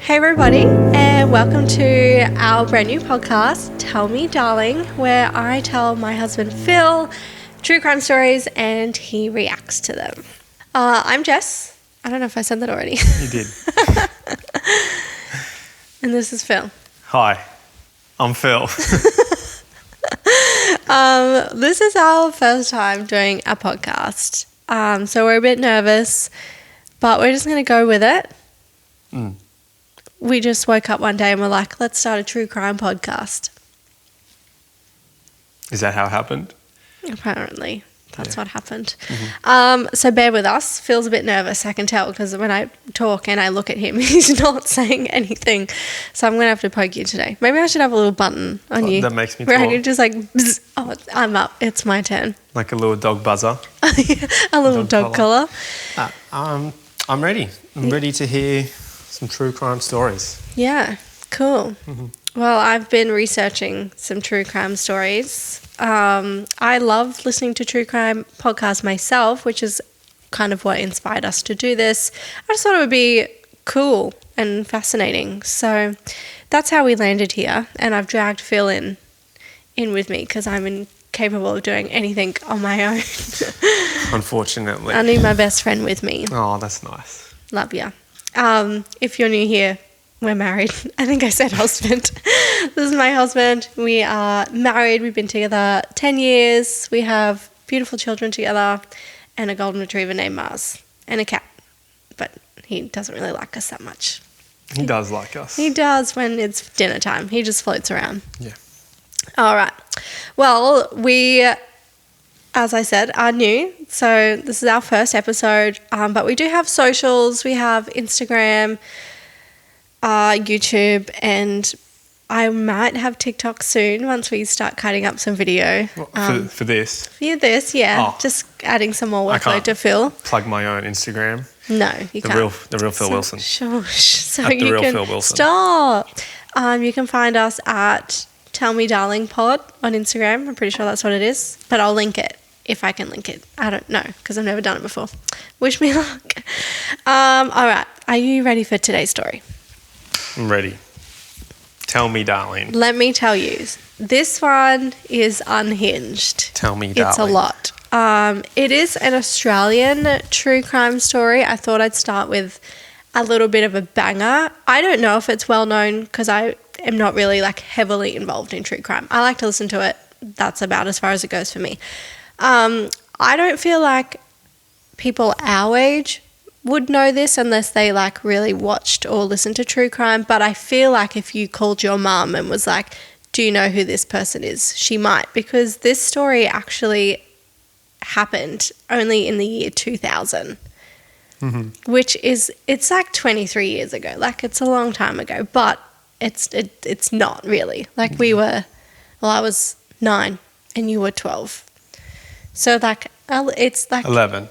Hey everybody, and welcome to our brand new podcast, Tell Me Darling, where I tell my husband Phil true crime stories and he reacts to them. I'm Jess. I don't know if I said that already. You did. And this is Phil. Hi, I'm Phil. This is our first time doing a podcast. So we're a bit nervous, but we're just going to go with it. We just woke up one day and we're like, let's start a true crime podcast. Is that how it happened? Apparently, that's what happened. Mm-hmm. So bear with us. Phil's a bit nervous, I can tell, because when I talk and I look at him, he's not saying anything. So I'm going to have to poke you today. Maybe I should have a little button on you. That makes me where talk. I can just like, bzz, oh, I'm up. It's my turn. Like a little dog buzzer. A little dog collar. I'm ready. I'm ready to hear some true crime stories. Yeah, cool. Well, I've been researching some true crime stories. I love listening to true crime podcasts myself, which is kind of what inspired us to do this. I just thought it would be cool and fascinating. So that's how we landed here. And I've dragged Phil in with me because I'm incapable of doing anything on my own. Unfortunately. I need my best friend with me. Oh, that's nice. Love ya. If you're new here, we're married. I think I said husband. This is my husband. We are married. We've been together 10 years. We have beautiful children together and a golden retriever named Mars and a cat. But he doesn't really like us that much. He does like us. He does when it's dinner time. He just floats around. Yeah. All right. Well, we, as I said, are new. So this is our first episode. But we do have socials. We have Instagram, YouTube, and I might have TikTok soon once we start cutting up some video. For this? For this, yeah. Oh. Just adding some more I workload can't to Phil. plug my own Instagram. No, you can't. The real Phil Wilson. Sure. So At the you real can Phil Wilson. Stop. You can find us at Tell Me Darling Pod on Instagram. I'm pretty sure that's what it is, but I'll link it if I can link it. I don't know because I've never done it before. Wish me luck. All right. Are you ready for today's story? I'm ready. Tell me, darling. Let me tell you, this one is unhinged. Tell me, darling. It's a lot. It is an Australian true crime story. I thought I'd start with a little bit of a banger. I don't know if it's well known because I am not really like heavily involved in true crime. I like to listen to it. That's about as far as it goes for me. I don't feel like people our age would know this unless they like really watched or listened to true crime. But I feel like if you called your mum and was like, do you know who this person is? She might, because this story actually happened only in the year 2000, which is, it's like 23 years ago. Like it's a long time ago, but it's not really. Like I was 9 and you were 12. So like, it's like 11.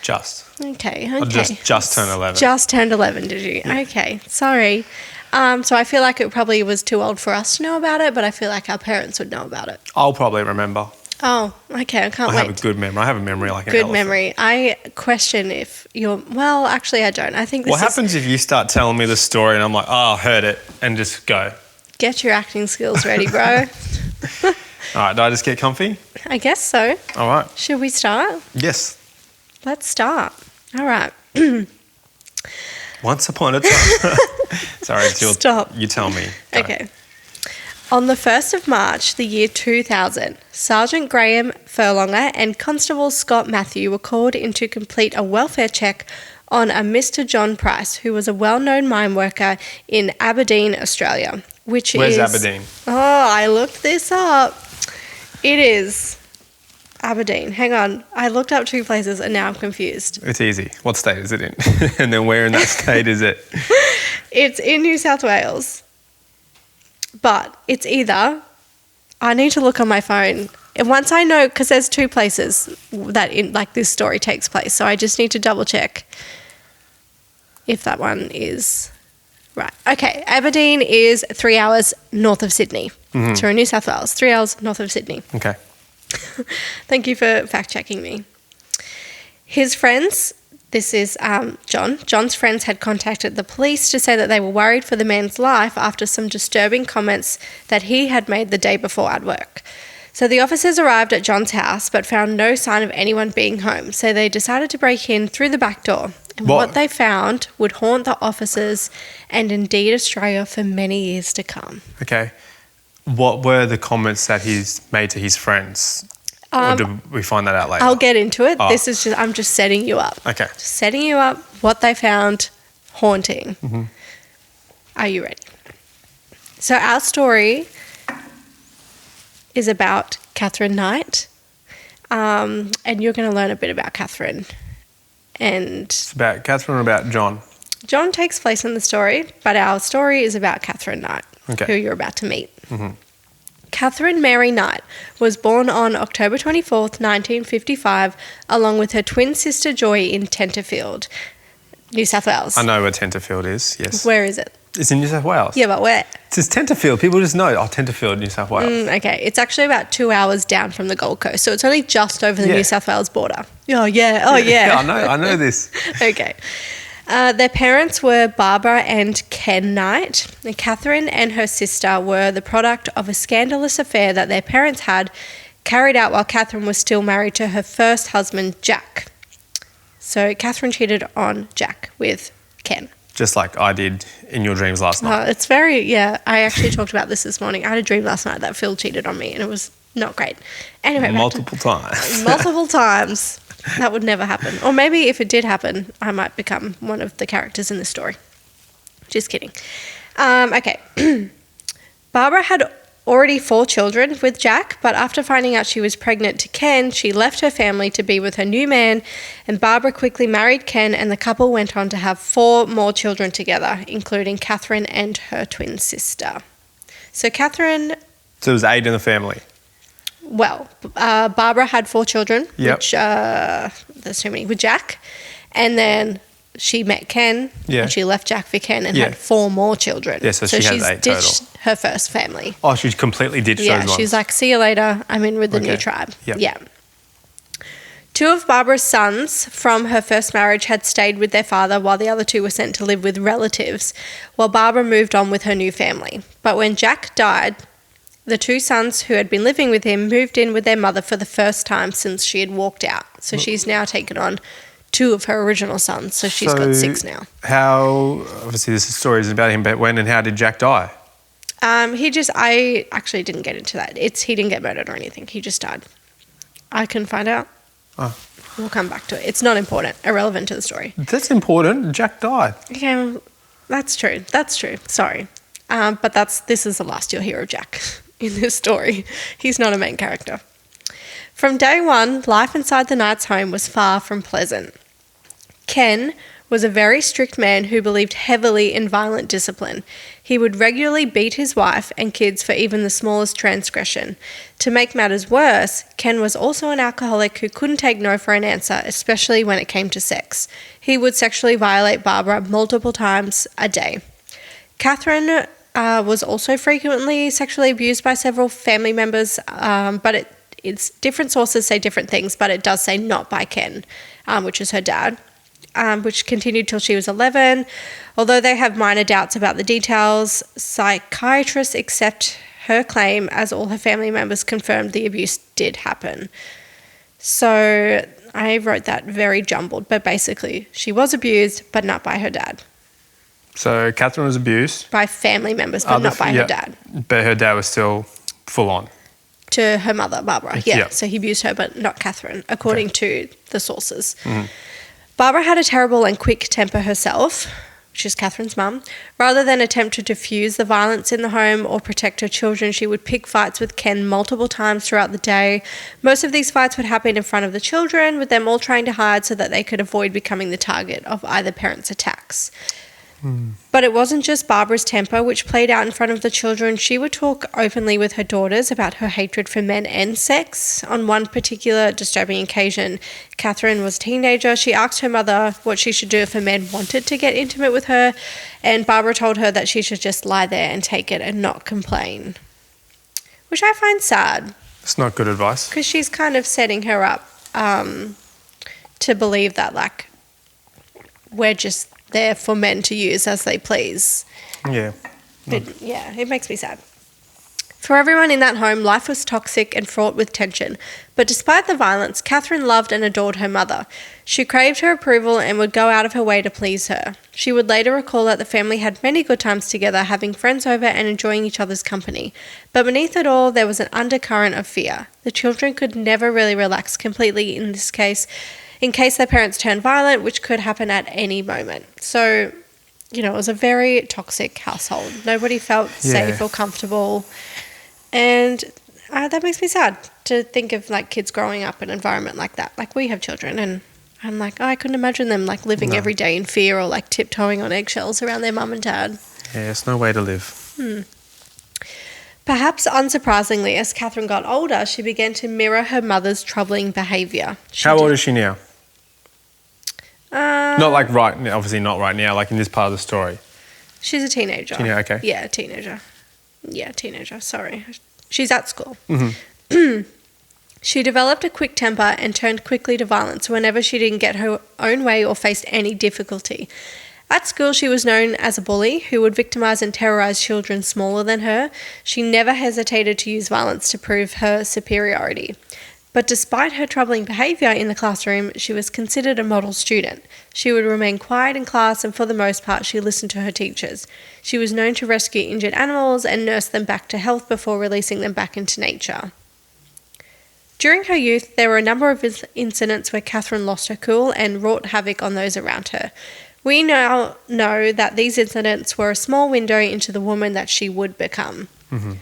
Just. Okay. I just turned 11. Just turned 11, did you? Yeah. Okay, sorry. So I feel like it probably was too old for us to know about it, but I feel like our parents would know about it. I'll probably remember. Oh, okay. I can't wait. I have a good memory. I have a memory like an Good elephant. memory. I question if you're... Well, actually, I don't. I think this What happens if you start telling me the story and I'm like, oh, I heard it, and just go? Get your acting skills ready, bro. All right, do I just get comfy? I guess so. All right. Should we start? Yes. Let's start. All right. Once upon a time. Sorry, it's your... Stop. You tell me. Go. Okay. On the 1st of March, the year 2000, Sergeant Graham Furlonger and Constable Scott Matthew were called in to complete a welfare check on a Mr. John Price, who was a well-known mine worker in Aberdeen, Australia, which Where's Aberdeen? Oh, I looked this up. It is Aberdeen. Hang on. I looked up 2 places and now I'm confused. It's easy. What state is it in? And then where in that state is it? It's in New South Wales. But it's either, I need to look on my phone. And once I know, because there's 2 places that this story takes place. So I just need to double check if that one is right. Okay, Aberdeen is 3 hours north of Sydney. So in New South Wales, 3 hours north of Sydney. Okay. Thank you for fact checking me. His friends This is John. John's friends had contacted the police to say that they were worried for the man's life after some disturbing comments that he had made the day before at work. So the officers arrived at John's house but found no sign of anyone being home. So they decided to break in through the back door. And what they found would haunt the officers and indeed Australia for many years to come. Okay. What were the comments that he's made to his friends? Or did we find that out later? I'll get into it. This is I'm just setting you up. Okay. Just setting you up, what they found haunting. Mm-hmm. Are you ready? So our story is about Katherine Knight. And you're going to learn a bit about Katherine. And It's about Katherine or about John? John takes place in the story, but our story is about Katherine Knight, Okay. who you're about to meet. Mm-hmm. Katherine Mary Knight was born on October 24th, 1955, along with her twin sister Joy in Tenterfield, New South Wales. I know where Tenterfield is, yes. Where is it? It's in New South Wales. Yeah, but where? It says Tenterfield. People just know, Tenterfield, New South Wales. Okay, it's actually about 2 hours down from the Gold Coast, so it's only just over the Yeah. New South Wales border. Oh, yeah. Yeah, I know this. Okay. Their parents were Barbara and Ken Knight. And Katherine and her sister were the product of a scandalous affair that their parents had carried out while Katherine was still married to her first husband, Jack. So Katherine cheated on Jack with Ken. Just like I did in your dreams last night. It's very, I actually talked about this morning. I had a dream last night that Phil cheated on me and it was not great. Anyway, Multiple times. multiple times. That would never happen. Or maybe if it did happen, I might become one of the characters in the story. Just kidding. Okay. Barbara had already 4 children with Jack, but after finding out she was pregnant to Ken, she left her family to be with her new man, and Barbara quickly married Ken, and the couple went on to have 4 more children together, including Katherine and her twin sister. So Katherine... So it was 8 in the family. Well, Barbara had 4 children, Yep. which there's too many, with Jack. And then she met Ken, Yeah. and she left Jack for Ken and Yeah. had 4 more children. Yeah, so she has she's 8 ditched total. her first family. Oh, she completely ditched those ones. She's like, see you later, I'm in with the new Okay. tribe. Yep. Yeah. 2 of Barbara's sons from her first marriage had stayed with their father while the other 2 were sent to live with relatives, while Barbara moved on with her new family. But when Jack died, the 2 sons who had been living with him moved in with their mother for the first time since she had walked out. So she's now taken on 2 of her original sons. So she's got 6 now. How, obviously this story is about him, but when and how did Jack die? I actually didn't get into that. He didn't get murdered or anything. He just died. I can find out. Oh. We'll come back to it. It's not important, irrelevant to the story. That's important. Jack died. Okay, well, that's true. That's true. Sorry. But this is the last you'll hear of Jack in this story. He's not a main character. From day one, life inside the Knight's home was far from pleasant. Ken was a very strict man who believed heavily in violent discipline. He would regularly beat his wife and kids for even the smallest transgression. To make matters worse, Ken was also an alcoholic who couldn't take no for an answer, especially when it came to sex. He would sexually violate Barbara multiple times a day. Katherine was also frequently sexually abused by several family members, but it's different sources say different things, but it does say not by Ken, which is her dad, which continued till she was 11. Although they have minor doubts about the details, psychiatrists accept her claim as all her family members confirmed the abuse did happen. So I wrote that very jumbled, but basically she was abused, but not by her dad. So Katherine was abused. By family members, but not by her dad. But her dad was still full on. To her mother, Barbara. Yeah. Yeah. So he abused her, but not Katherine, according to the sources. Mm-hmm. Barbara had a terrible and quick temper herself, which is Katherine's mum. Rather than attempt to diffuse the violence in the home or protect her children, she would pick fights with Ken multiple times throughout the day. Most of these fights would happen in front of the children, with them all trying to hide so that they could avoid becoming the target of either parent's attacks. But it wasn't just Barbara's temper which played out in front of the children. She would talk openly with her daughters about her hatred for men and sex. On one particular disturbing occasion, Katherine was a teenager. She asked her mother what she should do if a man wanted to get intimate with her, and Barbara told her that she should just lie there and take it and not complain, which I find sad. It's not good advice. Because she's kind of setting her up to believe that, like, we're just there for men to use as they please. Yeah. It makes me sad. For everyone in that home, life was toxic and fraught with tension. But despite the violence, Katherine loved and adored her mother. She craved her approval and would go out of her way to please her. She would later recall that the family had many good times together, having friends over and enjoying each other's company. But beneath it all, there was an undercurrent of fear. The children could never really relax completely in case their parents turned violent, which could happen at any moment. So, it was a very toxic household. Nobody felt safe or comfortable. And that makes me sad to think of kids growing up in an environment like that. We have children, and I'm I couldn't imagine them living every day in fear or tiptoeing on eggshells around their mum and dad. Yeah, it's no way to live. Perhaps unsurprisingly, as Katherine got older, she began to mirror her mother's troubling behaviour. How old is she now? Not obviously not right now, in this part of the story. She's a teenager. Okay. Yeah, teenager. Yeah, teenager, sorry. She's at school. Mm-hmm. She developed a quick temper and turned quickly to violence whenever she didn't get her own way or faced any difficulty. At school, she was known as a bully who would victimise and terrorise children smaller than her. She never hesitated to use violence to prove her superiority. But despite her troubling behaviour in the classroom, she was considered a model student. She would remain quiet in class, and for the most part, she listened to her teachers. She was known to rescue injured animals and nurse them back to health before releasing them back into nature. During her youth, there were a number of incidents where Katherine lost her cool and wrought havoc on those around her. We now know that these incidents were a small window into the woman that she would become. Mm-hmm.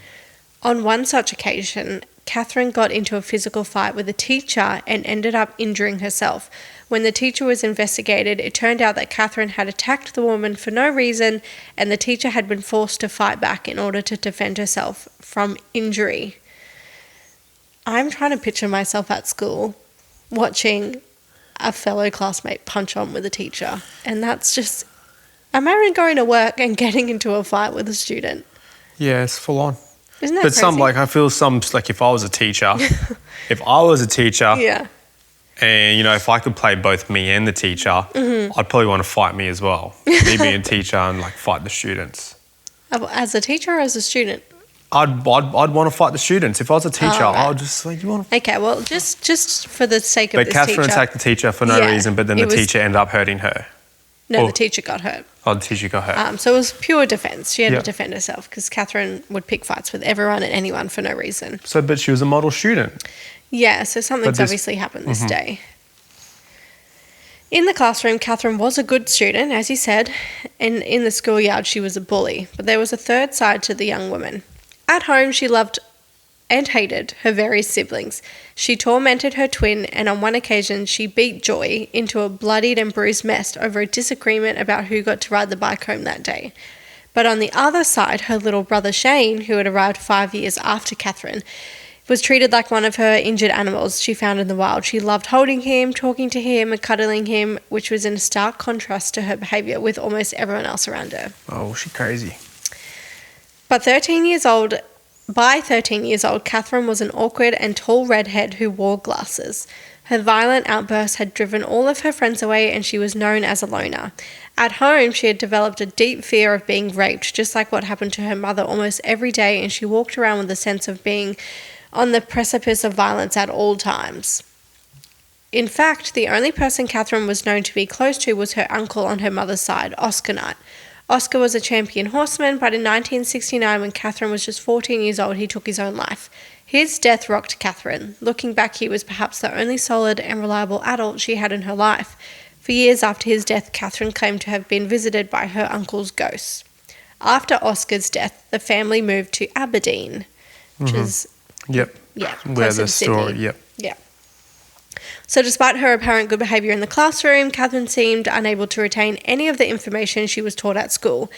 On one such occasion, Katherine got into a physical fight with a teacher and ended up injuring herself. When the teacher was investigated, it turned out that Katherine had attacked the woman for no reason, and the teacher had been forced to fight back in order to defend herself from injury. I'm trying to picture myself at school watching a fellow classmate punch on with a teacher, and that's just... Imagine going to work and getting into a fight with a student. Yeah, it's full on. Isn't that crazy? I feel if I was a teacher, yeah. And, if I could play both me and the teacher, I'd probably want to fight me as well. Me being a teacher and, fight the students. As a teacher or as a student? I'd want to fight the students. If I was a teacher, right. I would just you want to... Okay, well, just for the sake of this teacher... But Katherine attacked the teacher for no reason, but then the teacher ended up hurting her. No, the teacher got hurt. Oh, the teacher got hurt. So it was pure defence. She had to defend herself because Katherine would pick fights with everyone and anyone for no reason. But she was a model student. Yeah, so something's obviously happened this day. In the classroom, Katherine was a good student, as you said, and in the schoolyard she was a bully. But there was a third side to the young woman. At home, she loved and hated her various siblings. She tormented her twin, and on one occasion she beat Joy into a bloodied and bruised mess over a disagreement about who got to ride the bike home that day. But on the other side, her little brother Shane, who had arrived 5 years after Katherine, was treated like one of her injured animals she found in the wild. She loved holding him, talking to him, and cuddling him, which was in stark contrast to her behaviour with almost everyone else around her. Oh, she's crazy. By 13 years old, Katherine was an awkward and tall redhead who wore glasses. Her violent outbursts had driven all of her friends away, and she was known as a loner. At home, she had developed a deep fear of being raped, just like what happened to her mother almost every day, and she walked around with a sense of being on the precipice of violence at all times. In fact, the only person Katherine was known to be close to was her uncle on her mother's side, Oscar Knight. Oscar was a champion horseman, but in 1969, when Katherine was just 14 years old, he took his own life. His death rocked Katherine. Looking back, he was perhaps the only solid and reliable adult she had in her life. For years after his death, Katherine claimed to have been visited by her uncle's ghost. After Oscar's death, the family moved to Aberdeen, which is... Yep. Yeah. Where the story, Sydney. Yeah. So despite her apparent good behaviour in the classroom, Katherine seemed unable to retain any of the information she was taught at school.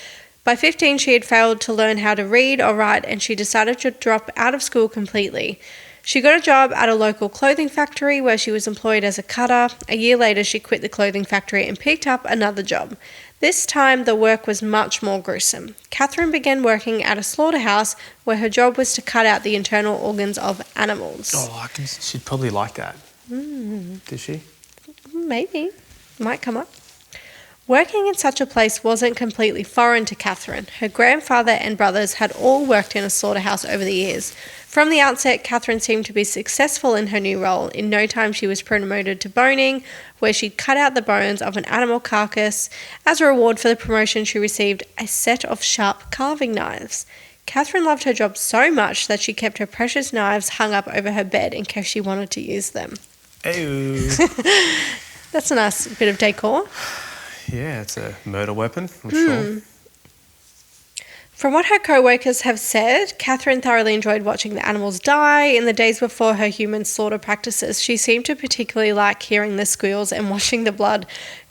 By 15, she had failed to learn how to read or write, and she decided to drop out of school completely. She got a job at a local clothing factory where she was employed as a cutter. A year later, she quit the clothing factory and picked up another job. This time, the work was much more gruesome. Katherine began working at a slaughterhouse where her job was to cut out the internal organs of animals. Oh, she'd probably like that. Did she? Maybe. Might come up. Working in such a place wasn't completely foreign to Katherine. Her grandfather and brothers had all worked in a slaughterhouse over the years. From the outset, Katherine seemed to be successful in her new role. In no time, she was promoted to boning, where she'd cut out the bones of an animal carcass. As a reward for the promotion, she received a set of sharp carving knives. Katherine loved her job so much that she kept her precious knives hung up over her bed in case she wanted to use them. Ew. That's a nice bit of decor. Yeah, it's a murder weapon, I'm sure. From what her co-workers have said, Katherine thoroughly enjoyed watching the animals die. In the days before her human slaughter practices, she seemed to particularly like hearing the squeals and watching the blood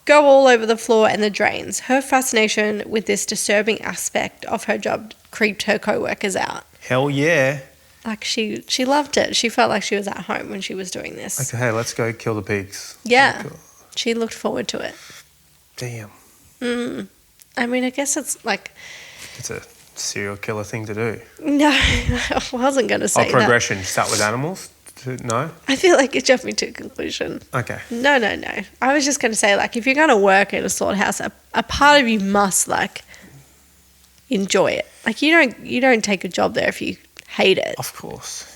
go all over the floor and the drains. Her fascination with this disturbing aspect of her job creeped her co-workers out. Hell yeah. Like she loved it. She felt like she was at home when she was doing this. Okay, hey, let's go kill the pigs. Yeah, she looked forward to it. Damn. I mean, I guess it's like... It's a serial killer thing to do. No, I wasn't going to say that. Progression. Start with animals? No? I feel like you jumped me to a conclusion. Okay. No. I was just going to say, like, if you're going to work in a slaughterhouse, a part of you must, like, enjoy it. Like, you don't take a job there if you hate it. Of course.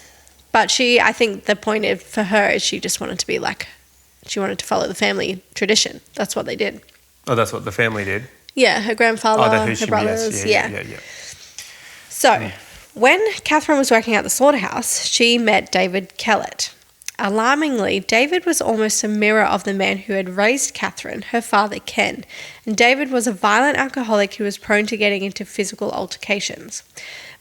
But I think the point for her is she just wanted to be like, she wanted to follow the family tradition. That's what they did. Oh, that's what the family did? Yeah, her grandfather, her brothers. Yeah. So, when Katherine was working at the slaughterhouse, she met David Kellett. Alarmingly, David was almost a mirror of the man who had raised Katherine, her father Ken. And David was a violent alcoholic who was prone to getting into physical altercations.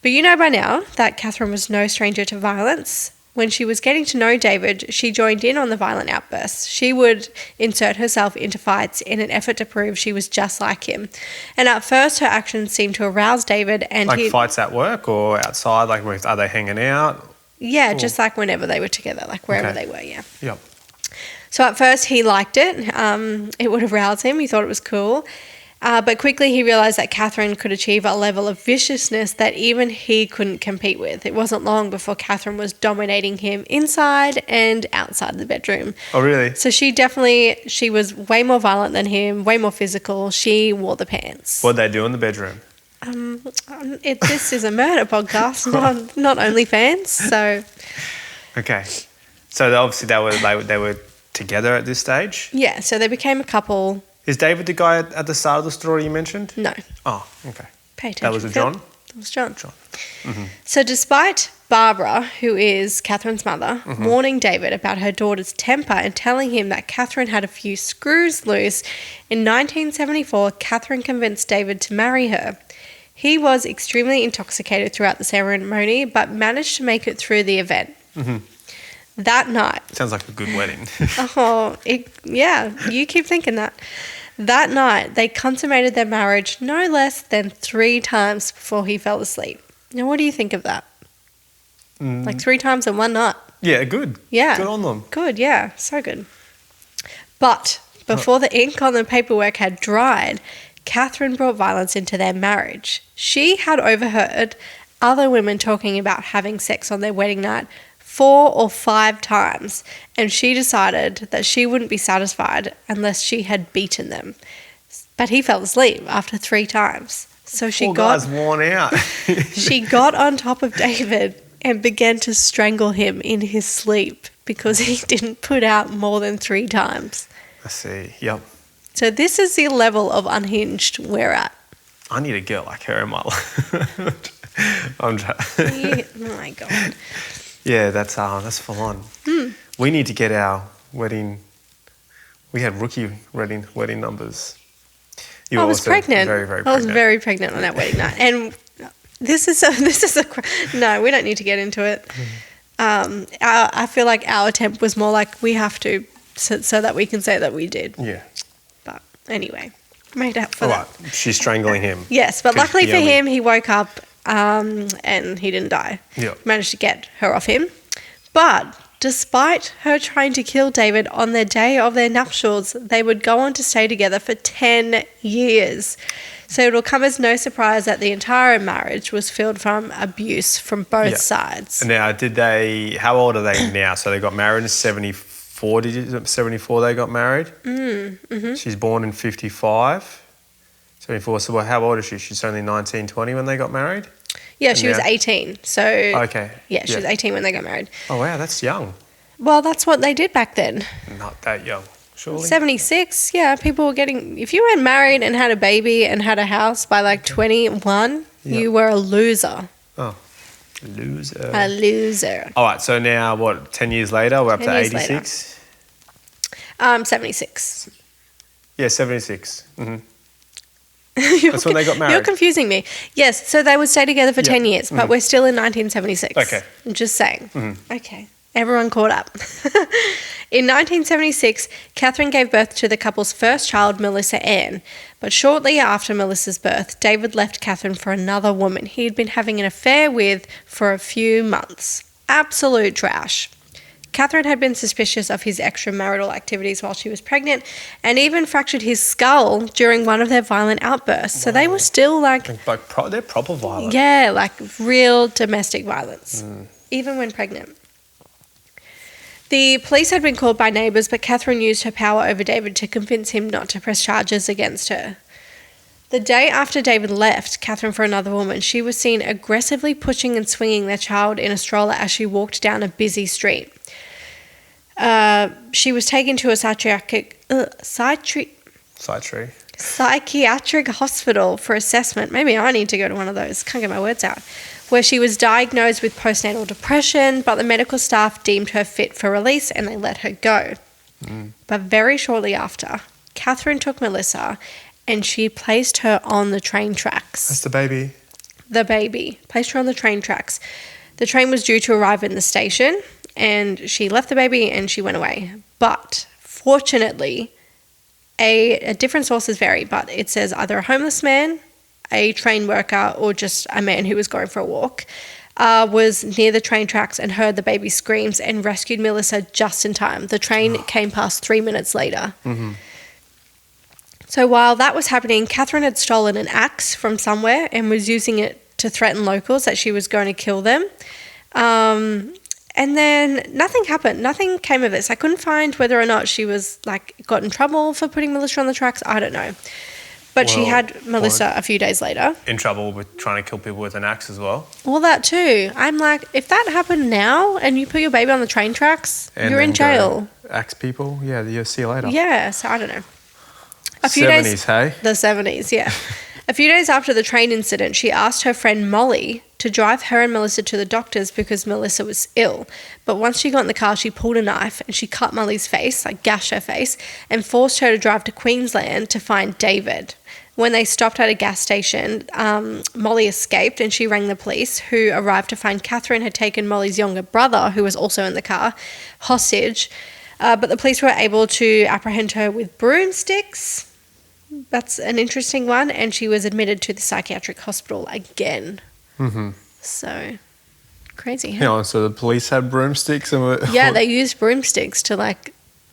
But you know by now that Katherine was no stranger to violence. When she was getting to know David, she joined in on the violent outbursts. She would insert herself into fights in an effort to prove she was just like him. And at first, her actions seemed to arouse David. And like fights at work or outside? Like, are they hanging out? Yeah, just like whenever they were together, like wherever they were, yeah. Yep. So at first, he liked it. It would arouse him. He thought it was cool. But quickly he realised that Katherine could achieve a level of viciousness that even he couldn't compete with. It wasn't long before Katherine was dominating him inside and outside the bedroom. Oh, really? So she was way more violent than him, way more physical. She wore the pants. What'd they do in the bedroom? This is a murder podcast, not OnlyFans. So. Okay. So obviously they were together at this stage? Yeah, so they became a couple. Is David the guy at the start of the story you mentioned? No. Oh, okay. Pay attention. That was a John? That was John. Mm-hmm. So despite Barbara, who is Katherine's mother, warning David about her daughter's temper and telling him that Katherine had a few screws loose, in 1974, Katherine convinced David to marry her. He was extremely intoxicated throughout the ceremony, but managed to make it through the event. Mm-hmm. That night... Sounds like a good wedding. You keep thinking that. That night, they consummated their marriage no less than 3 times before he fell asleep. Now, what do you think of that? Like 3 times in one night. Yeah, good. Yeah. Good on them. Good, yeah. So good. But before the ink on the paperwork had dried, Katherine brought violence into their marriage. She had overheard other women talking about having sex on their wedding night 4 or 5 times, and she decided that she wouldn't be satisfied unless she had beaten them. But he fell asleep after 3 times. So Poor guy's worn out. She got on top of David and began to strangle him in his sleep because he didn't put out more than 3 times. I see, yep. So this is the level of unhinged we're at. I need a girl like her in my life. Oh my God. Yeah, that's full on. We need to get our wedding. We had rookie wedding numbers. I was pregnant. Very, very pregnant. I was very pregnant on that wedding night, and this is no. We don't need to get into it. I feel like our attempt was more like we have to, so that we can say that we did. Yeah. But anyway, made up for that. Right. She's strangling him. Yes, but luckily for him, he woke up. And he didn't die. Yep. Managed to get her off him. But despite her trying to kill David on the day of their nuptials, they would go on to stay together for 10 years. So it will come as no surprise that the entire marriage was filled from abuse from both sides. Now, how old are they now? So they got married in 74. 74 they got married. She's born in 55. 74. So how old is she? She's only 19, 20 when they got married? Yeah, she was 18. So okay. Yeah, she was 18 when they got married. Oh, wow, that's young. Well, that's what they did back then. Not that young, surely. 76, yeah. People were getting... If you were married and had a baby and had a house by like 21, you were a loser. Oh, loser. A loser. All right, so now, 10 years later, we're up to 86? 76. Yeah, 76. Mm-hmm. That's when they got married. You're confusing me. Yes, so they would stay together for 10 years, but we're still in 1976. Okay. I'm just saying. Okay. Everyone caught up. In 1976, Katherine gave birth to the couple's first child, Melissa Ann. But shortly after Melissa's birth, David left Katherine for another woman he had been having an affair with for a few months. Absolute trash. Katherine had been suspicious of his extramarital activities while she was pregnant and even fractured his skull during one of their violent outbursts. So they were still like they're proper violent. Yeah, like real domestic violence, even when pregnant. The police had been called by neighbours, but Katherine used her power over David to convince him not to press charges against her. The day after David left Katherine for another woman, she was seen aggressively pushing and swinging their child in a stroller as she walked down a busy street. She was taken to a psychiatric hospital for assessment. Maybe I need to go to one of those. Can't get my words out. Where she was diagnosed with postnatal depression, but the medical staff deemed her fit for release and they let her go. But very shortly after, Katherine took Melissa and she placed her on the train tracks. That's the baby. The baby. Placed her on the train tracks. The train was due to arrive in the station and she left the baby and she went away. But fortunately, a different sources vary, but it says either a homeless man, a train worker, or just a man who was going for a walk, was near the train tracks and heard the baby's screams and rescued Melissa just in time. The train came past 3 minutes later. So while that was happening, Katherine had stolen an axe from somewhere and was using it to threaten locals that she was going to kill them. And then nothing happened. Nothing came of this. I couldn't find whether or not she was got in trouble for putting Melissa on the tracks. I don't know. But she had Melissa a few days later. In trouble with trying to kill people with an axe as well. Well, that too. I'm like, if that happened now and you put your baby on the train tracks, and you're in jail. Axe people? Yeah, you'll see you later. Yeah, so I don't know. A few 70s, days, hey? The 70s, yeah. A few days after the train incident, she asked her friend Molly to drive her and Melissa to the doctors because Melissa was ill. But once she got in the car, she pulled a knife and she cut Molly's face, gashed her face, and forced her to drive to Queensland to find David. When they stopped at a gas station, Molly escaped and she rang the police, who arrived to find Katherine had taken Molly's younger brother, who was also in the car, hostage. But the police were able to apprehend her with broomsticks. That's an interesting one. And she was admitted to the psychiatric hospital again. So, crazy, huh? Yeah, so the police had broomsticks? And they used broomsticks to, I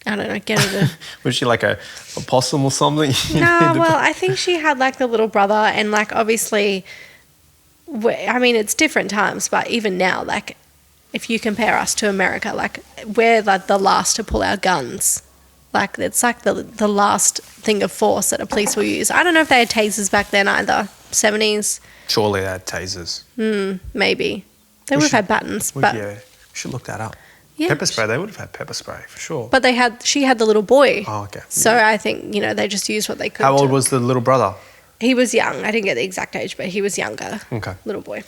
don't know, get her to... Was she like a possum or something? No, well, I think she had, the little brother and, obviously... I mean, it's different times, but even now, if you compare us to America, we're, the last to pull our guns. It's the last thing of force that a police will use. I don't know if they had tasers back then either. 70s. Surely they had tasers. Maybe. They would have had buttons. But yeah, we should look that up. Yeah. Pepper spray, they would have had pepper spray for sure. But she had the little boy. Oh, okay. So I think, they just used what they could. How old was the little brother? He was young. I didn't get the exact age, but he was younger. Okay. Little boy.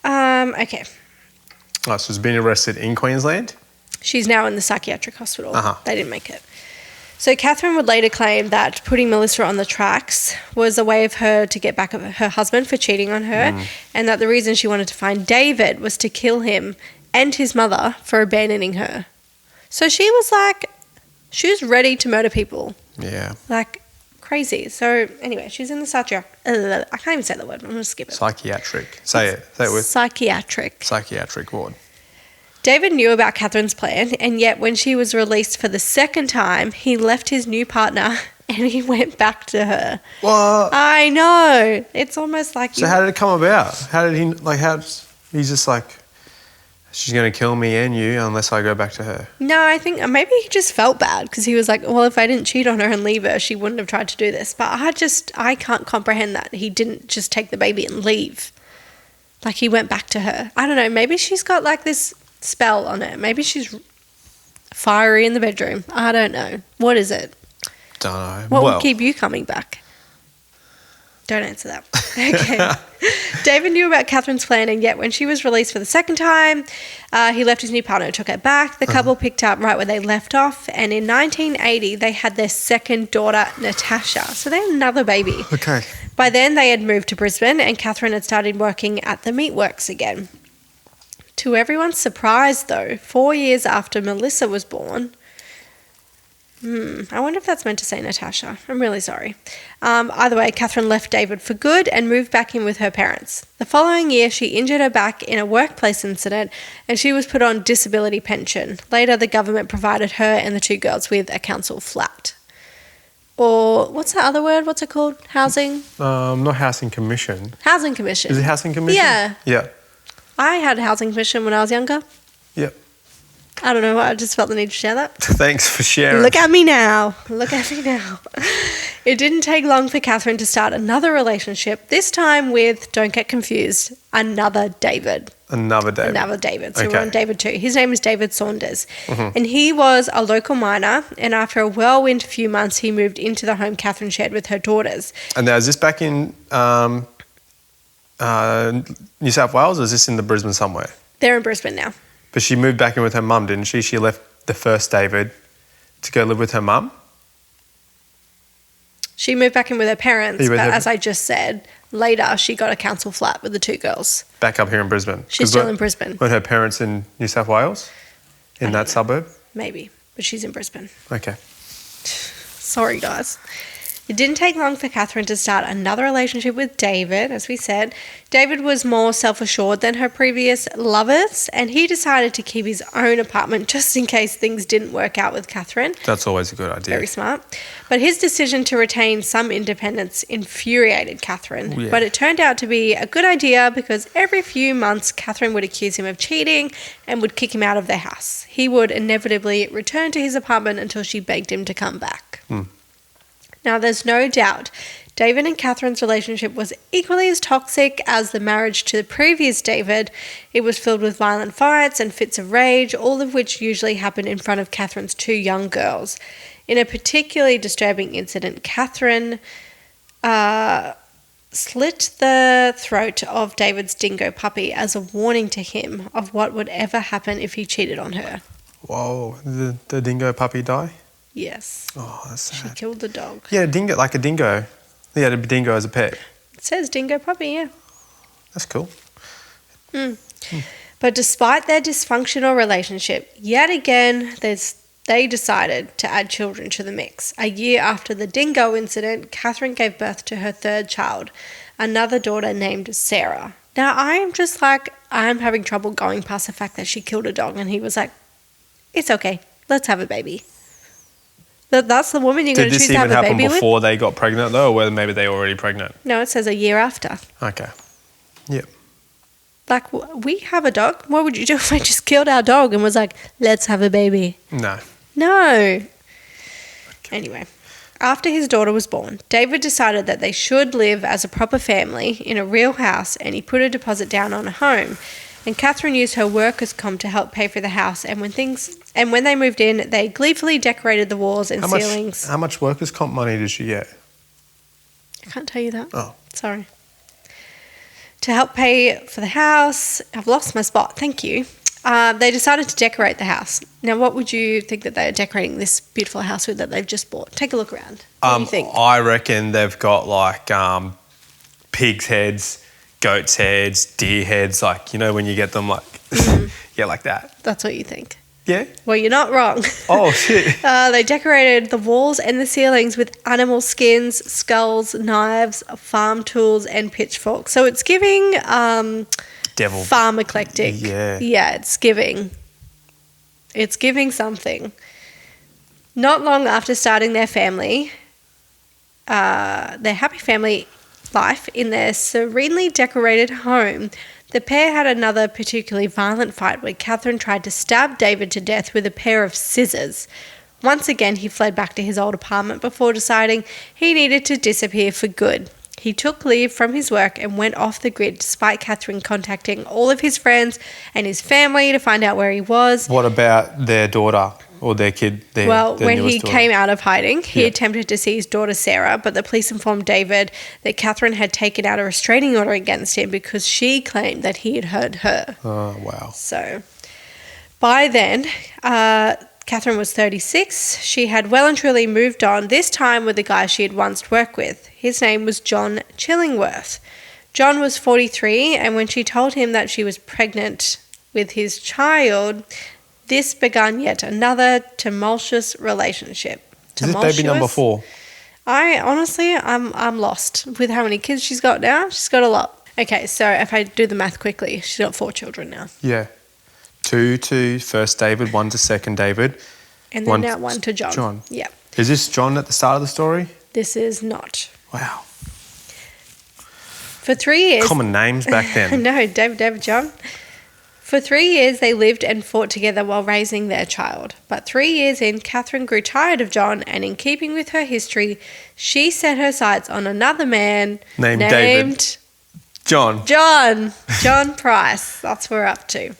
Okay. Oh, so he's been arrested in Queensland? She's now in the psychiatric hospital. They didn't make it. So Katherine would later claim that putting Melissa on the tracks was a way of her to get back at her husband for cheating on her, and that the reason she wanted to find David was to kill him and his mother for abandoning her. So she was ready to murder people. Yeah. Crazy. So anyway, she's in the psychiatric... I can't even say the word. I'm going to skip it. Psychiatric. Say it. Say it with... Psychiatric ward. David knew about Katherine's plan, and yet when she was released for the second time, he left his new partner and he went back to her. What? I know. It's almost like... So how did it come about? How did he... he's just She's going to kill me and you unless I go back to her. No, I think maybe he just felt bad because he was like, well, if I didn't cheat on her and leave her, she wouldn't have tried to do this. But I can't comprehend that he didn't just take the baby and leave. Like he went back to her. I don't know. Maybe she's got like this spell on her. Maybe she's fiery in the bedroom. I don't know. What is it? Don't know. What would keep you coming back? Don't answer that. Okay. David knew about Catherine's plan, and yet when she was released for the second time, he left his new partner, took her back. The couple picked up right where they left off, and in 1980, they had their second daughter, Natasha. So they had another baby. Okay. By then, they had moved to Brisbane, and Katherine had started working at the meatworks again. To everyone's surprise, though, 4 years after Melissa was born, I wonder if that's meant to say Natasha. I'm really sorry. Either way, Katherine left David for good and moved back in with her parents. The following year, she injured her back in a workplace incident and she was put on disability pension. Later, the government provided her and the two girls with a council flat. Or what's the other word? What's it called? Housing? Not housing commission. Housing commission. Is it housing commission? Yeah. Yeah. I had a housing commission when I was younger. Yep. I don't know. I just felt the need to share that. Thanks for sharing. Look at me now. Look at me now. It didn't take long for Katherine to start another relationship, this time with, don't get confused, another David. Another David. Another David. So we're on David 2. His name is David Saunders. And he was a local miner. And after a whirlwind few months, he moved into the home Katherine shared with her daughters. And now, is this back in New South Wales, or is this in the Brisbane somewhere? They're in Brisbane now. But she moved back in with her mum, didn't she? She left the first David to go live with her mum? She moved back in with her parents, but her... as I just said, later she got a council flat with the two girls. Back up here in Brisbane? She's still in Brisbane. Weren't her parents in New South Wales? In that suburb? Maybe, but she's in Brisbane. Okay. Sorry, guys. It didn't take long for Katherine to start another relationship with David, as we said. David was more self-assured than her previous lovers, and he decided to keep his own apartment just in case things didn't work out with Katherine. That's always a good idea. Very smart. But his decision to retain some independence infuriated Katherine. Yeah. But it turned out to be a good idea because every few months, Katherine would accuse him of cheating and would kick him out of their house. He would inevitably return to his apartment until she begged him to come back. Now, there's no doubt David and Katherine's relationship was equally as toxic as the marriage to the previous David. It was filled with violent fights and fits of rage, all of which usually happened in front of Katherine's two young girls. In a particularly disturbing incident, Katherine slit the throat of David's dingo puppy as a warning to him of what would ever happen if he cheated on her. Whoa, the dingo puppy die? Yes. Oh, that's sad. She killed the dog. Yeah, a dingo. He had a dingo as a pet. It says dingo puppy, yeah. That's cool. But despite their dysfunctional relationship, yet again, they decided to add children to the mix. A year after the dingo incident, Katherine gave birth to her third child, another daughter named Sarah. Now, I'm having trouble going past the fact that she killed a dog, and he was like, it's okay, let's have a baby. That's the woman you're going to choose to have a baby with? Did this even happen before they got pregnant, though, or whether maybe they were already pregnant? No, it says a year after. Okay. Yep. Like, we have a dog. What would you do if I just killed our dog and was like, let's have a baby? No. Okay. Anyway, after his daughter was born, David decided that they should live as a proper family in a real house, and he put a deposit down on a home. And Katherine used her workers' comp to help pay for the house. And when they moved in, they gleefully decorated the walls and ceilings. How much workers' comp money did she get? I can't tell you that. Oh. Sorry. To help pay for the house, I've lost my spot. Thank you. They decided to decorate the house. Now, what would you think that they're decorating this beautiful house with that they've just bought? Take a look around. What do you think? I reckon they've got like pigs' heads, goats' heads, deer heads, like, you know, when you get them like, yeah, like that. That's what you think. Yeah. Well, you're not wrong. Oh, shit. They decorated the walls and the ceilings with animal skins, skulls, knives, farm tools, and pitchforks. So it's giving devil farm eclectic. Yeah. Yeah, it's giving something. Not long after starting their family, their happy family life in their serenely decorated home, The pair had another particularly violent fight where Katherine tried to stab David to death with a pair of scissors. Once again, he fled back to his old apartment before deciding he needed to disappear for good. He took leave from his work and went off the grid despite Katherine contacting all of his friends and his family to find out where he was. What about their daughter or their kid? Their When he newest daughter? came out of hiding, he attempted to see his daughter Sarah, but the police informed David that Katherine had taken out a restraining order against him because she claimed that he had hurt her. Oh, wow. So by then, Katherine was 36. She had well and truly moved on, this time with the guy she had once worked with. His name was John Chillingworth. John was 43, and when she told him that she was pregnant with his child, this began yet another tumultuous relationship. Is this baby number 4? I'm lost with how many kids she's got now. She's got a lot. Okay, so if I do the math quickly, she's got 4 children now. Yeah. 2 to first David, 1 to second David. And then now 1 to John. Yeah. Is this John at the start of the story? This is not. Wow. For 3 years... Common names back then. No, David, John. For 3 years, they lived and fought together while raising their child. But 3 years in, Katherine grew tired of John, and in keeping with her history, she set her sights on another man named David. John Price. That's what we're up to.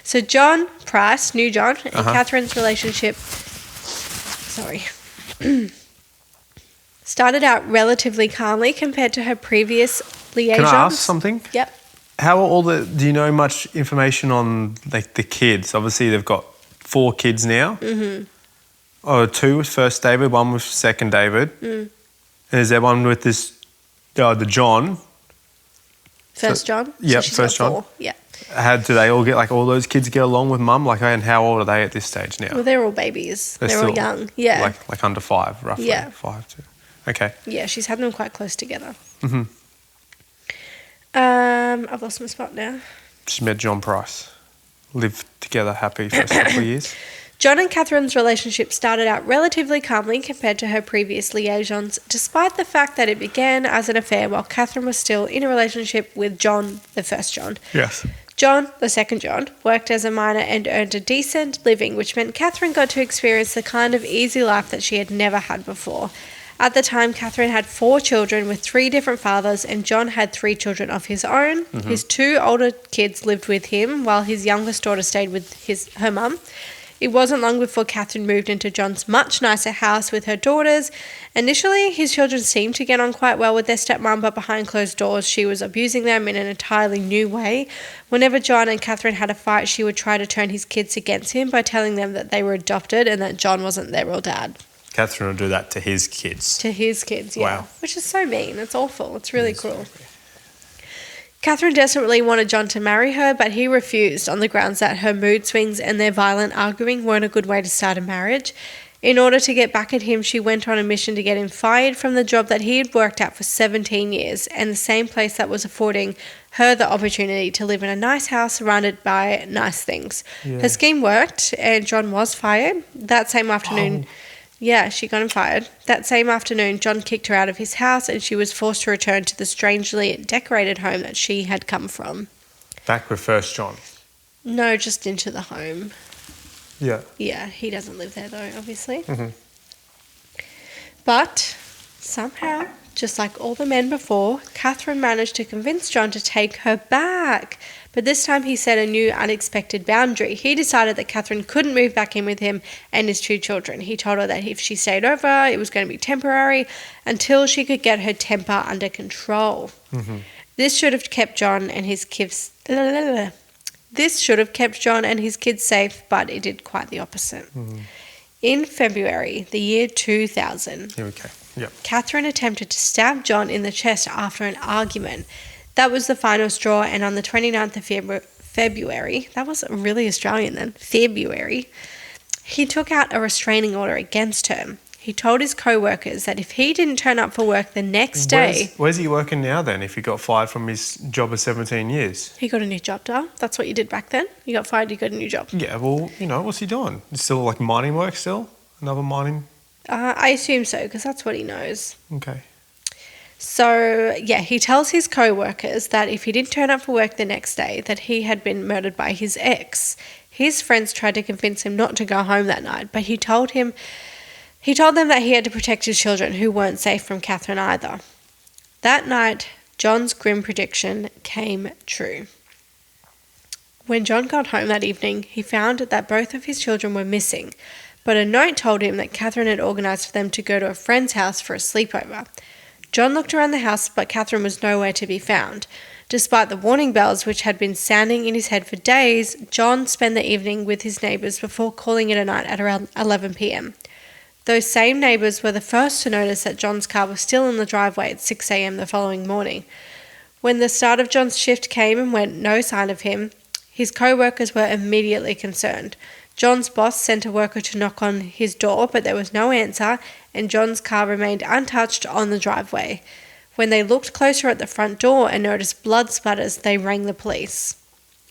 So John Price, new John, and Katherine's relationship... Sorry. started out relatively calmly compared to her previous liaisons. Can I ask something? Yep. How are do you know much information on like the kids? Obviously they've got 4 kids now. Mm-hmm. Oh, 2 with first David, 1 with second David. Mm. And is there one with this, the John? First John? Yep, so first John. 4. Yeah. How do they all get, like all those kids get along with mum? Like, and how old are they at this stage now? Well, they're all babies. They're all young. Yeah. Like under 5, roughly. Yeah. 5 to... Okay. Yeah, she's had them quite close together. Mm-hmm. I've lost my spot now. Just met John Price. Lived together happy for a couple of years. John and Katherine's relationship started out relatively calmly compared to her previous liaisons, despite the fact that it began as an affair while Katherine was still in a relationship with John, the first John. Yes. John, the second John, worked as a miner and earned a decent living, which meant Katherine got to experience the kind of easy life that she had never had before. At the time, Katherine had 4 children with 3 different fathers, and John had 3 children of his own. Mm-hmm. His 2 older kids lived with him, while his youngest daughter stayed with her mum. It wasn't long before Katherine moved into John's much nicer house with her daughters. Initially, his children seemed to get on quite well with their stepmom, but behind closed doors, she was abusing them in an entirely new way. Whenever John and Katherine had a fight, she would try to turn his kids against him by telling them that they were adopted and that John wasn't their real dad. Katherine will do that to his kids. To his kids, yeah. Wow. Which is so mean. It's awful. It's really cruel. Katherine desperately wanted John to marry her, but he refused on the grounds that her mood swings and their violent arguing weren't a good way to start a marriage. In order to get back at him, she went on a mission to get him fired from the job that he had worked at for 17 years and the same place that was affording her the opportunity to live in a nice house surrounded by nice things. Yeah. Her scheme worked and John was fired. That same afternoon... Oh. Yeah, she got him fired. That same afternoon, John kicked her out of his house and she was forced to return to the strangely decorated home that she had come from. Back with first John? No, just into the home. Yeah. Yeah, he doesn't live there though, obviously. Mm-hmm. But somehow, just like all the men before, Katherine managed to convince John to take her back. But this time he set a new unexpected boundary. He decided that Katherine couldn't move back in with him and his 2 children. He told her that if she stayed over, it was going to be temporary until she could get her temper under control. Mm-hmm. This should have kept John and his kids... This should have kept John and his kids safe, but it did quite the opposite. Mm-hmm. In February, the year 2000, here we go. Yep. Katherine attempted to stab John in the chest after an argument. That was the final straw, and on the 29th of February, that was really Australian then, February, he took out a restraining order against her. He told his co-workers that if he didn't turn up for work the next day... Where's he working now then, if he got fired from his job of 17 years? He got a new job, Dale. That's what you did back then. You got fired, you got a new job. Yeah, well, what's he doing? Still like mining work still? Another mining? I assume so, because that's what he knows. Okay. So, yeah, he tells his co-workers that if he didn't turn up for work the next day, that he had been murdered by his ex. His friends tried to convince him not to go home that night, but he told them that he had to protect his children, who weren't safe from Katherine either. That night, John's grim prediction came true. When John got home that evening, he found that both of his children were missing, but a note told him that Katherine had organised for them to go to a friend's house for a sleepover. John looked around the house, but Katherine was nowhere to be found. Despite the warning bells which had been sounding in his head for days, John spent the evening with his neighbours before calling it a night at around 11 p.m. Those same neighbours were the first to notice that John's car was still in the driveway at 6 a.m. the following morning. When the start of John's shift came and went no sign of him, his co-workers were immediately concerned. John's boss sent a worker to knock on his door, but there was no answer, and John's car remained untouched on the driveway. When they looked closer at the front door and noticed blood splatters, they rang the police.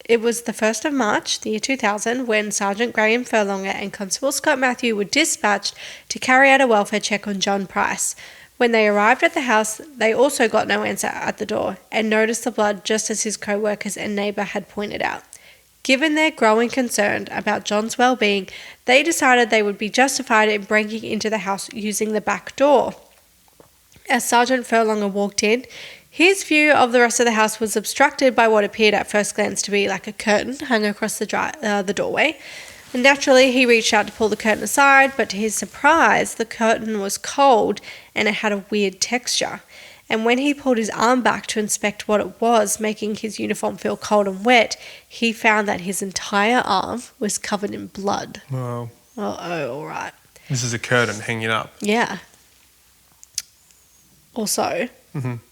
It was the 1st of March, the year 2000, when Sergeant Graham Furlonger and Constable Scott Matthew were dispatched to carry out a welfare check on John Price. When they arrived at the house, they also got no answer at the door and noticed the blood just as his co-workers and neighbour had pointed out. Given their growing concern about John's well-being, they decided they would be justified in breaking into the house using the back door. As Sergeant Furlonger walked in, his view of the rest of the house was obstructed by what appeared at first glance to be like a curtain hung across the doorway. And naturally, he reached out to pull the curtain aside, but to his surprise, the curtain was cold and it had a weird texture. And when he pulled his arm back to inspect what it was, making his uniform feel cold and wet, he found that his entire arm was covered in blood. Wow. All right. This is a curtain hanging up. Yeah. Also,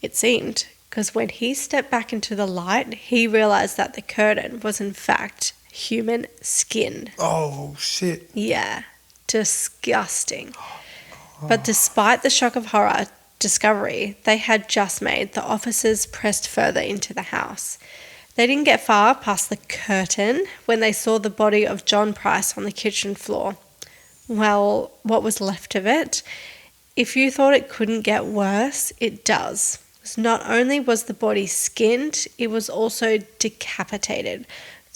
it seemed, because when he stepped back into the light, he realised that the curtain was in fact human skin. Oh, shit. Yeah. Disgusting. But despite the shock of horror discovery they had just made, the officers pressed further into the house. They didn't get far past the curtain when they saw the body of John Price on the kitchen floor. Well, what was left of it? If you thought it couldn't get worse, it does. Not only was the body skinned, it was also decapitated.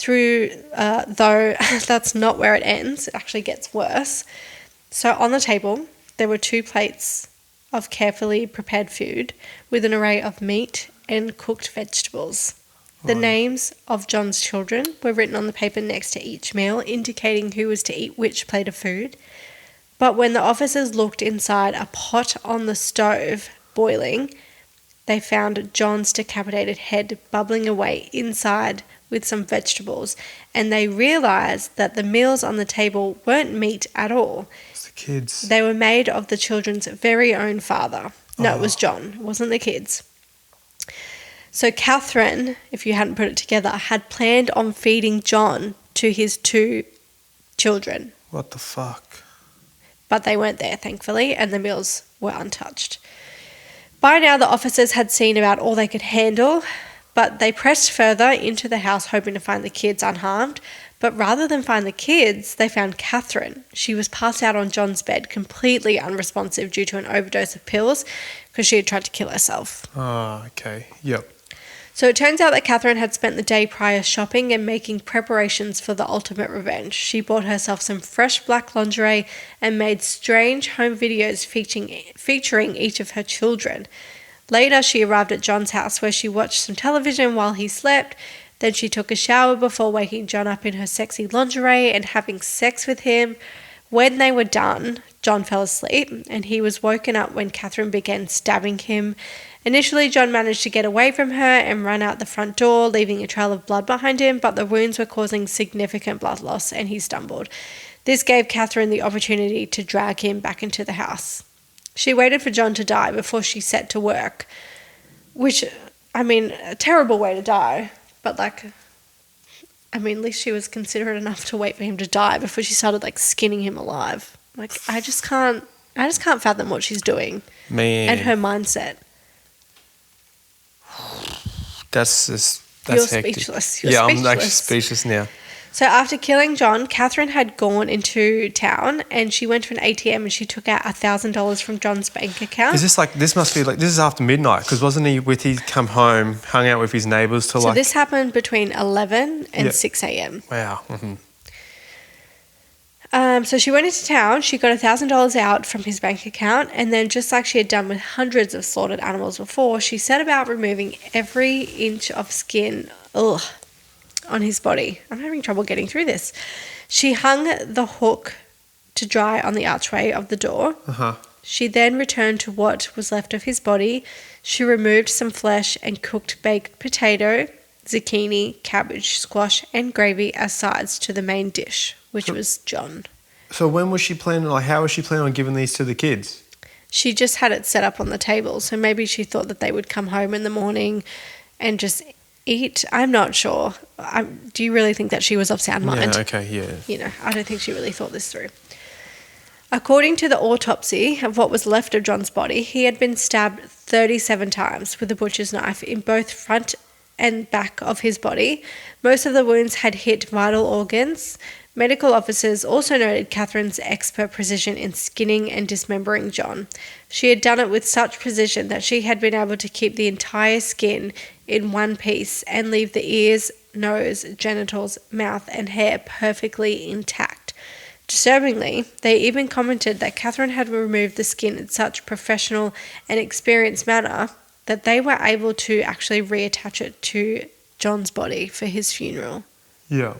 Though that's not where it ends, it actually gets worse. So on the table, there were 2 plates of carefully prepared food with an array of meat and cooked vegetables. The names of John's children were written on the paper next to each meal, indicating who was to eat which plate of food. But when the officers looked inside a pot on the stove boiling, they found John's decapitated head bubbling away inside with some vegetables, and they realised that the meals on the table weren't meat at all. It's the kids. They were made of the children's very own father. No, it was John. It wasn't the kids. So Katherine, if you hadn't put it together, had planned on feeding John to his 2 children. What the fuck? But they weren't there, thankfully, and the meals were untouched. By now, the officers had seen about all they could handle, but they pressed further into the house hoping to find the kids unharmed. But rather than find the kids, they found Katherine. She was passed out on John's bed, completely unresponsive due to an overdose of pills because she had tried to kill herself. Oh, okay. Yep. So it turns out that Katherine had spent the day prior shopping and making preparations for the ultimate revenge. She bought herself some fresh black lingerie and made strange home videos featuring each of her children. Later, she arrived at John's house where she watched some television while he slept. Then she took a shower before waking John up in her sexy lingerie and having sex with him. When they were done, John fell asleep and he was woken up when Katherine began stabbing him. Initially, John managed to get away from her and run out the front door, leaving a trail of blood behind him, but the wounds were causing significant blood loss and he stumbled. This gave Katherine the opportunity to drag him back into the house. She waited for John to die before she set to work, which, a terrible way to die, but at least she was considerate enough to wait for him to die before she started skinning him alive. I just can't fathom what she's doing. Man. And her mindset. That's You're hectic. speechless. I'm actually speechless now. So after killing John, Katherine had gone into town and she went to an ATM and she took out $1,000 from John's bank account. Is this like, this must be like, this is after midnight, because wasn't he with, he'd come home, hung out with his neighbours till So this happened between 11 and Yeah. 6 a.m. Wow. Mm-hmm. So she went into town, she got $1,000 out from his bank account, and then just like she had done with hundreds of slaughtered animals before, she set about removing every inch of skin on his body. I'm having trouble getting through this. She hung the hook to dry on the archway of the door. Uh-huh. She then returned to what was left of his body. She removed some flesh and cooked baked potato, zucchini, cabbage, squash, and gravy as sides to the main dish, which was John. So when was she planning, like how was she planning on giving these to the kids? She just had it set up on the table, so maybe she thought that they would come home in the morning and just eat. I'm not sure. Do you really think that she was of sound mind? Yeah, okay, yeah. You know, I don't think she really thought this through. According to the autopsy of what was left of John's body, he had been stabbed 37 times with a butcher's knife in both front and back of his body. Most of the wounds had hit vital organs. Medical officers also noted Katherine's expert precision in skinning and dismembering John. She had done it with such precision that she had been able to keep the entire skin in one piece and leave the ears, nose, genitals, mouth, and hair perfectly intact. Disturbingly, they even commented that Katherine had removed the skin in such professional and experienced manner that they were able to actually reattach it to John's body for his funeral. Yeah.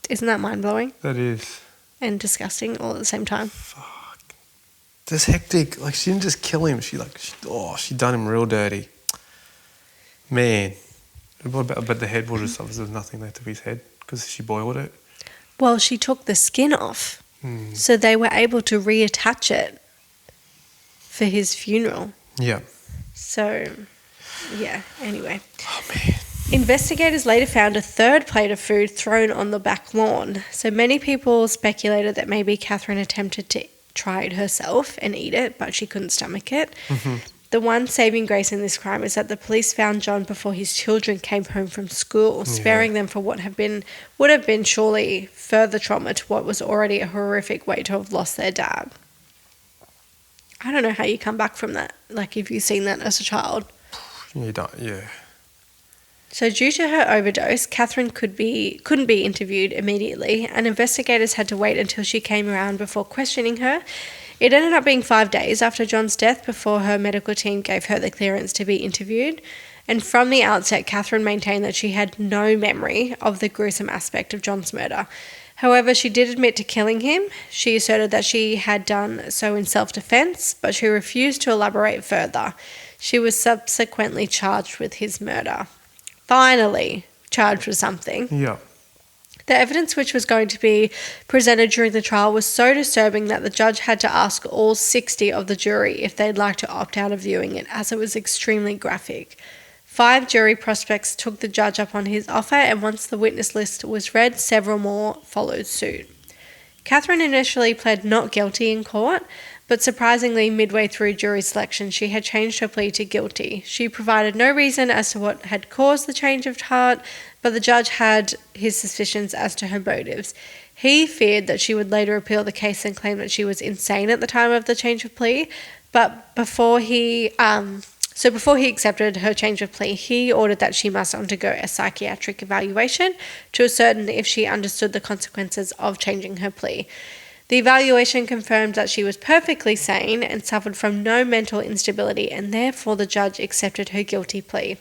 Isn't that mind-blowing? That is. And disgusting all at the same time. Fuck. That's hectic. Like, she didn't just kill him. She done him real dirty. Man. But the head was just, there was nothing left of his head because she boiled it. Well, she took the skin off. So they were able to reattach it for his funeral. Yeah. So, yeah, anyway. Oh, man. Investigators later found a third plate of food thrown on the back lawn. So many people speculated that maybe Katherine attempted to try it herself and eat it, but she couldn't stomach it. Mm-hmm. The one saving grace in this crime is that the police found John before his children came home from school, sparing them for what would have been surely further trauma to what was already a horrific way to have lost their dad. I don't know how you come back from that, like if you've seen that as a child. You don't, yeah. So due to her overdose, Katherine couldn't be interviewed immediately, and investigators had to wait until she came around before questioning her. It ended up being 5 days after John's death before her medical team gave her the clearance to be interviewed. And from the outset, Katherine maintained that she had no memory of the gruesome aspect of John's murder. However, she did admit to killing him. She asserted that she had done so in self-defense, but she refused to elaborate further. She was subsequently charged with his murder. Finally charged with something. Yeah. The evidence which was going to be presented during the trial was so disturbing that the judge had to ask all 60 of the jury if they'd like to opt out of viewing it, as it was extremely graphic. 5 jury prospects took the judge up on his offer, and once the witness list was read, several more followed suit. Katherine initially pled not guilty in court, but surprisingly, midway through jury selection, she had changed her plea to guilty. She provided no reason as to what had caused the change of heart, but the judge had his suspicions as to her motives. He feared that she would later appeal the case and claim that she was insane at the time of the change of plea, but before he accepted her change of plea, he ordered that she must undergo a psychiatric evaluation to ascertain if she understood the consequences of changing her plea. The evaluation confirmed that she was perfectly sane and suffered from no mental instability, and therefore the judge accepted her guilty plea.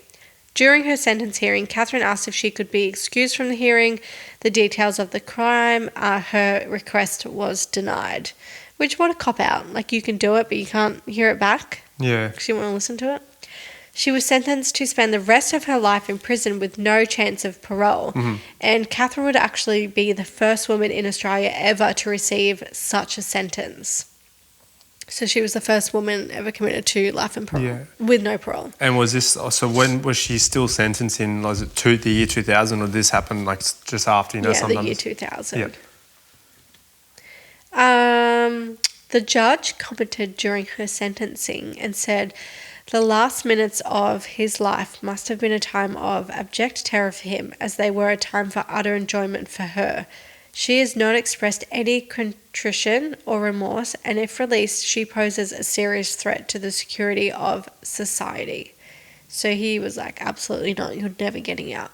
During her sentence hearing, Katherine asked if she could be excused from the hearing. The details of the crime, her request was denied. Which, what a cop-out. Like, you can do it, but you can't hear it back. Yeah. Because you want to listen to it. She was sentenced to spend the rest of her life in prison with no chance of parole. Mm-hmm. And Katherine would actually be the first woman in Australia ever to receive such a sentence. So she was the first woman ever committed to life and parole, with no parole. And was this, so when was she still sentenced in, was it the year 2000, or did this happen like just after, sometimes? The year 2000. Yep. The judge commented during her sentencing and said, The last minutes of his life must have been a time of abject terror for him, as they were a time for utter enjoyment for her. She has not expressed any contrition or remorse, and if released, she poses a serious threat to the security of society. So he was like, absolutely not, you're never getting out.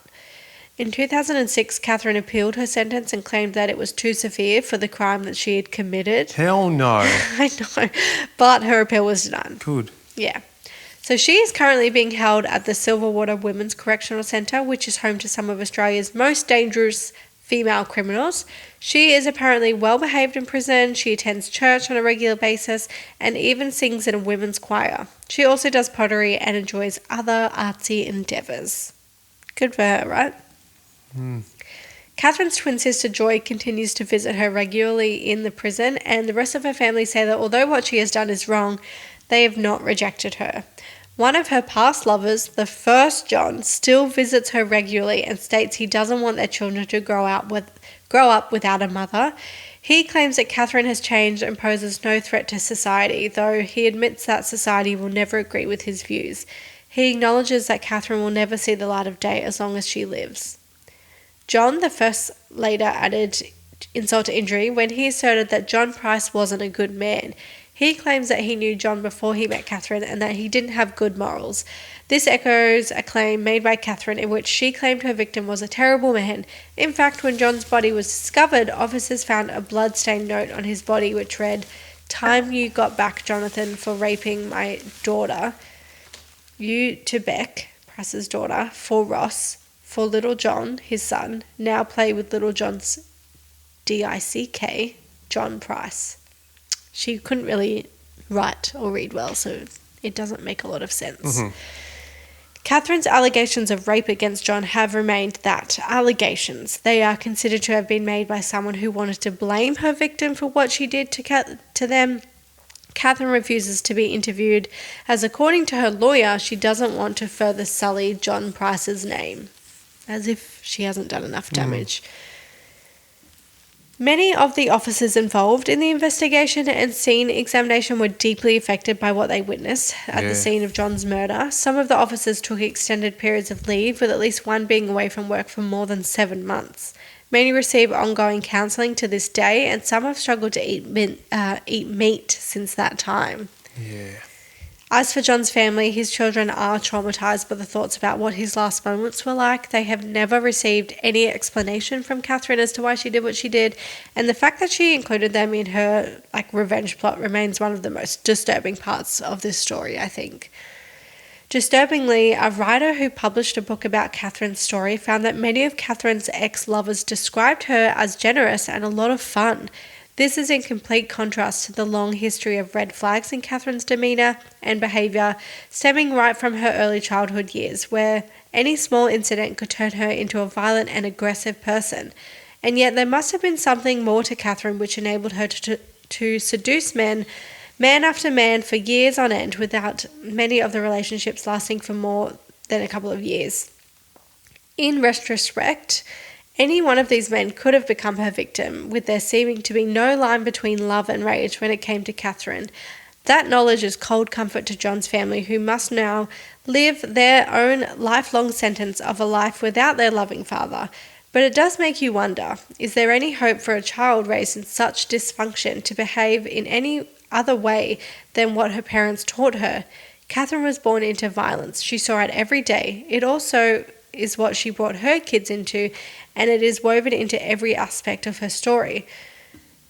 In 2006, Katherine appealed her sentence and claimed that it was too severe for the crime that she had committed. Hell no. I know, but her appeal was denied. Good. Yeah. So she is currently being held at the Silverwater Women's Correctional Centre, which is home to some of Australia's most dangerous female criminals. She is apparently well behaved in prison. She attends church on a regular basis and even sings in a women's choir. She also does pottery and enjoys other artsy endeavours. Good for her, right? Katherine's twin sister Joy continues to visit her regularly in the prison, and the rest of her family say that although what she has done is wrong, they have not rejected her. One of her past lovers, the first John, still visits her regularly and states he doesn't want their children to grow up without a mother. He claims that Katherine has changed and poses no threat to society, though he admits that society will never agree with his views. He acknowledges that Katherine will never see the light of day as long as she lives. John the First later added insult to injury when he asserted that John Price wasn't a good man. He claims that he knew John before he met Katherine and that he didn't have good morals. This echoes a claim made by Katherine in which she claimed her victim was a terrible man. In fact, when John's body was discovered, officers found a blood-stained note on his body which read, "Time you got back, Jonathan, for raping my daughter. You to Beck, Price's daughter, for Ross, for little John, his son. Now play with little John's DICK, John Price." She couldn't really write or read well, so it doesn't make a lot of sense. Katherine's allegations of rape against John have remained that allegations. They are considered to have been made by someone who wanted to blame her victim for what she did to them. Katherine refuses to be interviewed, as according to her lawyer, she doesn't want to further sully John Price's name, as if she hasn't done enough damage. Many of the officers involved in the investigation and scene examination were deeply affected by what they witnessed at the scene of John's murder. Some of the officers took extended periods of leave, with at least one being away from work for more than 7 months. Many receive ongoing counselling to this day, and some have struggled to eat meat since that time. Yeah. As for John's family, his children are traumatised by the thoughts about what his last moments were like. They have never received any explanation from Katherine as to why she did what she did, and the fact that she included them in her revenge plot remains one of the most disturbing parts of this story, I think. Disturbingly, a writer who published a book about Katherine's story found that many of Katherine's ex-lovers described her as generous and a lot of fun. This is in complete contrast to the long history of red flags in Katherine's demeanour and behaviour, stemming right from her early childhood years, where any small incident could turn her into a violent and aggressive person. And yet there must have been something more to Katherine which enabled her to seduce man after man for years on end, without many of the relationships lasting for more than a couple of years. In retrospect, any one of these men could have become her victim, with there seeming to be no line between love and rage when it came to Katherine. That knowledge is cold comfort to John's family, who must now live their own lifelong sentence of a life without their loving father. But it does make you wonder, is there any hope for a child raised in such dysfunction to behave in any other way than what her parents taught her? Katherine was born into violence. She saw it every day. It also is what she brought her kids into, and it is woven into every aspect of her story.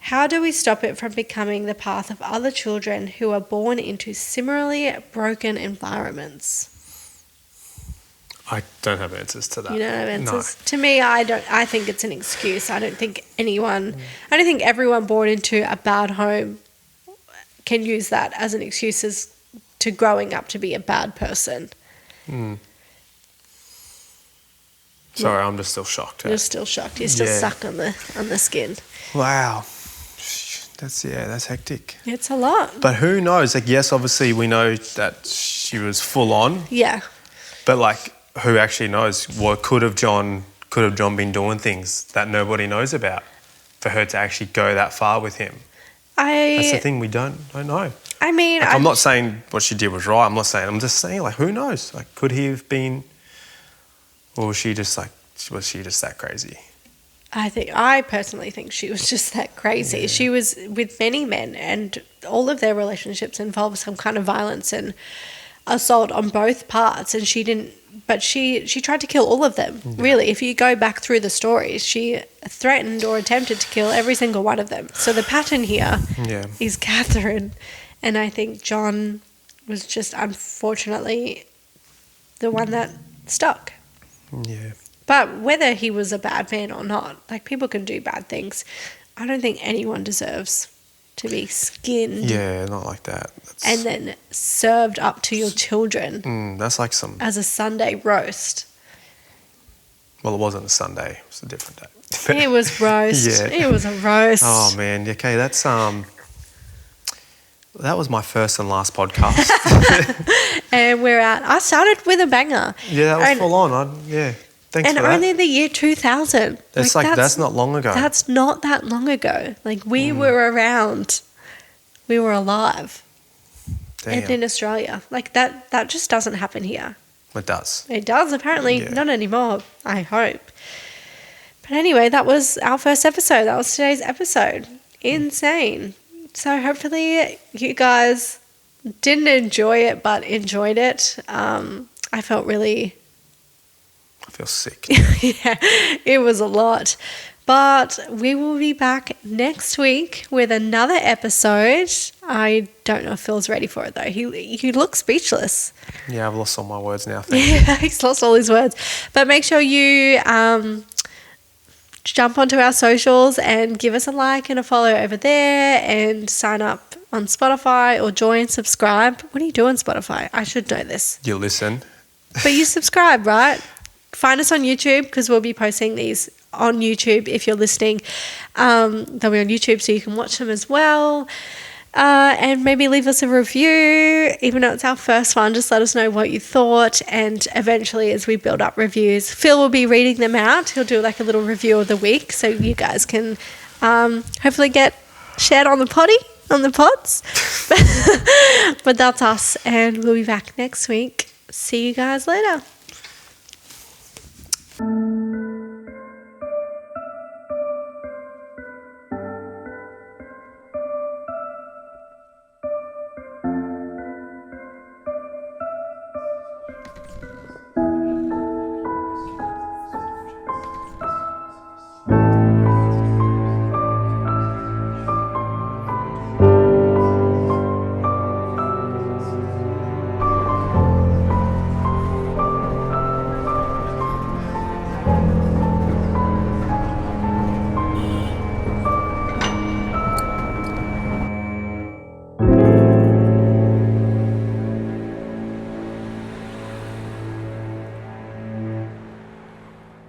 How do we stop it from becoming the path of other children who are born into similarly broken environments? I don't have answers to that. You don't have answers? No. To me, I think it's an excuse. I don't think everyone born into a bad home can use that as an excuse as to growing up to be a bad person. Sorry, I'm just still shocked. You're still shocked. You're still stuck on the skin. Wow. That's hectic. It's a lot. But who knows? Yes, obviously we know that she was full on. Yeah. But who actually knows? What could have John been doing things that nobody knows about for her to actually go that far with him? That's the thing, we don't know. I mean, I'm not saying what she did was right. I'm just saying, like, who knows? Like, could he have been, or was she just that crazy? I personally think she was just that crazy. Yeah. She was with many men, and all of their relationships involved some kind of violence and assault on both parts, and she didn't, but she tried to kill all of them. Yeah. Really, if you go back through the stories, she threatened or attempted to kill every single one of them. So the pattern here is Katherine, and I think John was just unfortunately the one that stuck. Yeah. But whether he was a bad man or not, like, people can do bad things. I don't think anyone deserves to be skinned. Yeah, not like that. And then served up to your children. That's like some... As a Sunday roast. Well, it wasn't a Sunday. It was a different day. It was roast. Yeah. It was a roast. Oh, man. Okay, that's... That was my first and last podcast. And we're out. I started with a banger. Yeah, that was full on. Yeah. Thanks for that. And only the year 2000. That's that's not long ago. That's not that long ago. Like, we were around. We were alive. Damn. And in Australia. Like, that just doesn't happen here. It does. It does, apparently. Not anymore, I hope. But anyway, that was our first episode. That was today's episode. Insane. So hopefully you guys didn't enjoy it, but enjoyed it. I felt really... I feel sick. Yeah, it was a lot. But we will be back next week with another episode. I don't know if Phil's ready for it, though. He looks speechless. Yeah, I've lost all my words now. Yeah, he's lost all his words. But make sure you jump onto our socials and give us a like and a follow over there, and sign up on Spotify or join, subscribe. What do you do on Spotify? I should know this. You listen. But you subscribe, right? Find us on YouTube, because we'll be posting these on YouTube if you're listening. They'll be on YouTube so you can watch them as well. And maybe leave us a review. Even though it's our first one, just let us know what you thought. And eventually, as we build up reviews, Phil will be reading them out. He'll do like a little review of the week, so you guys can hopefully get shared on the pods. But that's us, and we'll be back next week. See you guys later.